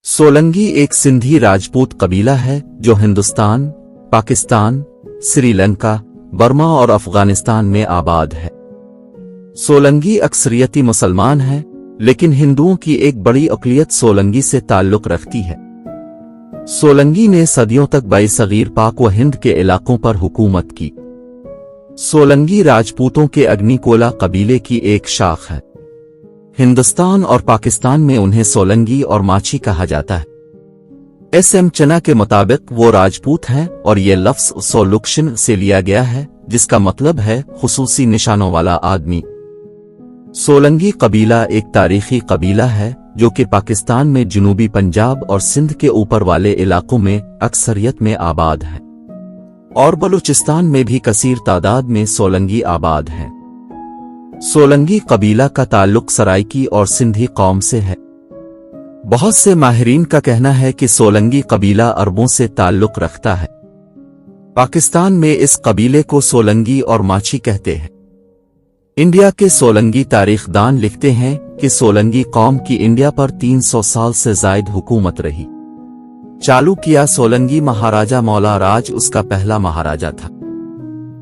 सोलंगी एक सिंधी राजपूत कबीला है जो हिंदुस्तान, पाकिस्तान, श्रीलंका, बर्मा और अफगानिस्तान में आबाद है। सोलंगी अक्सरियती मुसलमान है, लेकिन हिंदुओं की एक बड़ी अक़लियत सोलंगी से ताल्लुक़ रखती है। सोलंगी ने सदियों तक बरसगीर पाक व हिंद के इलाकों पर हुकूमत की। सोलंगी राजपूतों के अग्निकोला कबीले की एक शाख है। हिंदुस्तान और पाकिस्तान में उन्हें सोलंगी और माछी कहा जाता है। एस.एम. चना के मुताबिक वो राजपूत हैं और ये लफ्ज़ सोलुक्शन से लिया गया है, जिसका मतलब है खुसूसी निशानों वाला आदमी। सोलंगी कबीला एक तारीखी कबीला है जो कि पाकिस्तान में जनूबी पंजाब और सिंध के ऊपर वाले इलाकों में अक्सरियत में आबाद है, और बलूचिस्तान में भी कसीर तादाद में सोलंगी आबाद हैं। सोलंगी कबीला का ताल्लुक सराइकी और सिंधी कौम से है। बहुत से माहिरीन का कहना है कि सोलंगी कबीला अरबों से ताल्लुक रखता है। पाकिस्तान में इस कबीले को सोलंगी और माछी कहते हैं। इंडिया के सोलंगी तारीखदान लिखते हैं कि सोलंगी कौम की इंडिया पर 300 साल से जायद हुकूमत रही। चालुकिया सोलंगी महाराजा मौला राज उसका पहला महाराजा था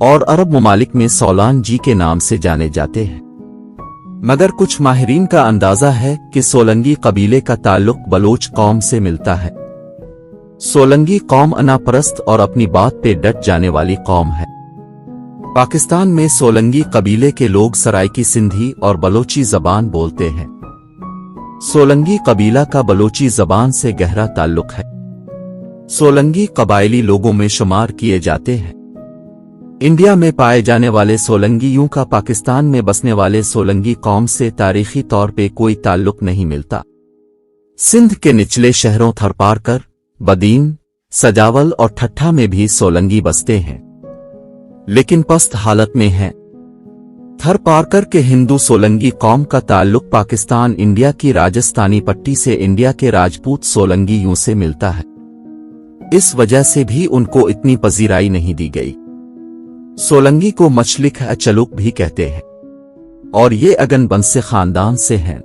और अरब ममालिक में सोलान जी के नाम से जाने जाते हैं। मगर कुछ माहिरीन का अंदाजा है कि सोलंगी कबीले का ताल्लुक बलोच कौम से मिलता है। सोलंगी कौम अनापरस्त और अपनी बात पे डट जाने वाली कौम है। पाकिस्तान में सोलंगी कबीले के लोग सराइकी सिंधी और बलोची जबान बोलते हैं। सोलंगी कबीला का बलोची जबान से गहरा ताल्लुक है। सोलंगी कबायली लोगों में शुमार किए जाते हैं। इंडिया में पाए जाने वाले सोलंगियों का पाकिस्तान में बसने वाले सोलंगी कौम से तारीखी तौर पे कोई ताल्लुक नहीं मिलता। सिंध के निचले शहरों थरपारकर, बदीन, सजावल और ठट्ठा में भी सोलंगी बसते हैं, लेकिन पस्त हालत में हैं। थरपारकर के हिंदू सोलंगी कौम का ताल्लुक पाकिस्तान इंडिया की राजस्थानी पट्टी से इंडिया के राजपूत सोलंगियों से मिलता है। इस वजह से भी उनको इतनी पजीराई नहीं दी गई। सोलंगी को मछलिक अचलुक भी कहते हैं और ये अगन बंसे खानदान से हैं।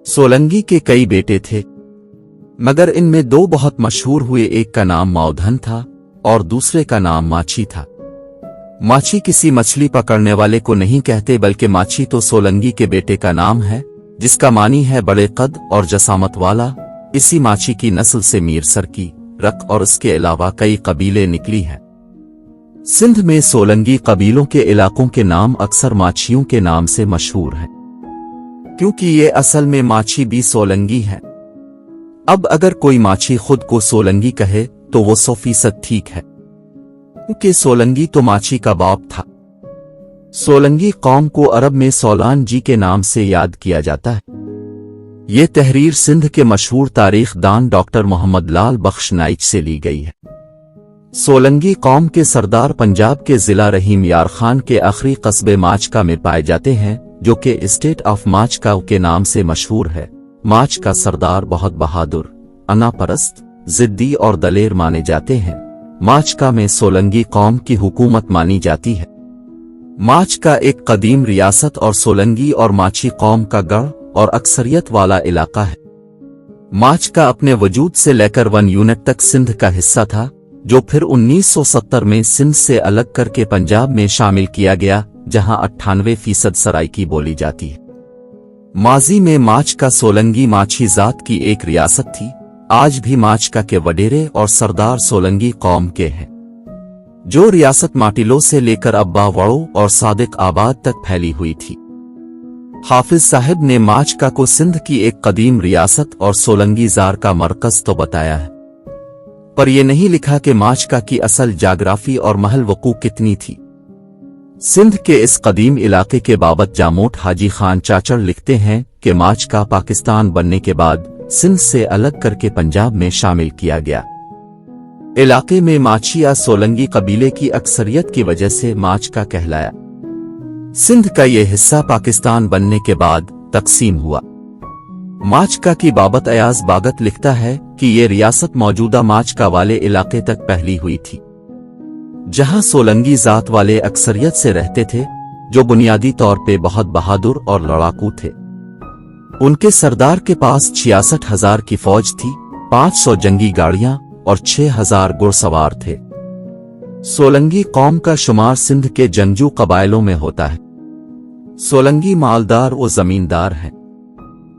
सोलंगी के कई बेटे थे, मगर इनमें दो बहुत मशहूर हुए। एक का नाम मौधन था और दूसरे का नाम माछी था। माछी किसी मछली पकड़ने वाले को नहीं कहते, बल्कि माछी तो सोलंगी के बेटे का नाम है, जिसका मानी है बड़े कद और जसामत वाला। इसी माछी की नस्ल से मीर सरकी, रक और इसके अलावा कई कबीले निकली हैं। सिंध में सोलंगी कबीलों के इलाकों के नाम अक्सर माछियों के नाम से मशहूर हैं, क्योंकि ये असल में माछी भी सोलंगी है। अब अगर कोई माछी खुद को सोलंगी कहे तो वो 100% ठीक है, क्योंकि सोलंगी तो माछी का बाप था। सोलंगी कौम को अरब में सोलान जी के नाम से याद किया जाता है। ये तहरीर सिंध के मशहूर तारीखदान डॉक्टर मोहम्मद लाल बख्श नाइच से ली गई है। सोलंगी कौम के सरदार पंजाब के जिला रहीम यार खान के आखिरी कस्बे माचका में पाए जाते हैं, जो कि स्टेट ऑफ माचका के नाम से मशहूर है। माच का सरदार बहुत बहादुर, अनापरस्त, जिद्दी और दलेर माने जाते हैं। माचका में सोलंगी कौम की हुकूमत मानी जाती है। माचका एक कदीम रियासत और सोलंगी और माछी कौम का गढ़ और अक्सरियत वाला इलाका है। माचका अपने वजूद से लेकर 1 यूनिट तक सिंध का हिस्सा था, जो फिर 1970 में सिंध से अलग करके पंजाब में शामिल किया गया, जहां 98% सराइकी बोली जाती है। माजी में माचका सोलंगी माछी जात की एक रियासत थी। आज भी माचका के वडेरे और सरदार सोलंगी कौम के हैं। जो रियासत माटिलो से लेकर अब्बा वड़ो और सादिक आबाद तक फैली हुई थी। हाफिज साहब ने माचका को सिंध की एक कदीम रियासत और सोलंगी जार का मरकज तो बताया है, पर यह नहीं लिखा कि माचका की असल जाग्राफी और महल वकूफ कितनी थी। सिंध के इस कदीम इलाके के बाबत जामोट हाजी खान चाचड़ लिखते हैं कि माचका पाकिस्तान बनने के बाद सिंध से अलग करके पंजाब में शामिल किया गया। इलाके में माछी या सोलंगी कबीले की अक्सरियत की वजह से माचका कहलाया। सिंध का यह हिस्सा पाकिस्तान बनने के बाद तकसीम हुआ। माचका की बाबत अयाज बागत लिखता है कि ये रियासत मौजूदा माचका वाले इलाके तक फैली हुई थी, जहां सोलंगी जात वाले अक्सरियत से रहते थे, जो बुनियादी तौर पे बहुत बहादुर और लड़ाकू थे। ان کے سردار کے پاس 66,000 کی فوج تھی، 500 جنگی گاڑیاں اور 6,000 گھڑسوار تھے۔ سولنگی قوم کا شمار سندھ کے جنگجو قبائلوں میں ہوتا ہے۔ سولنگی مالدار و زمیندار ہیں۔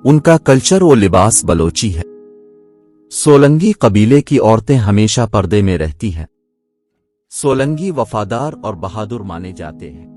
ان کا کلچر و لباس بلوچی ہے۔ سولنگی قبیلے کی عورتیں ہمیشہ پردے میں رہتی ہیں۔ سولنگی وفادار اور بہادر مانے جاتے ہیں۔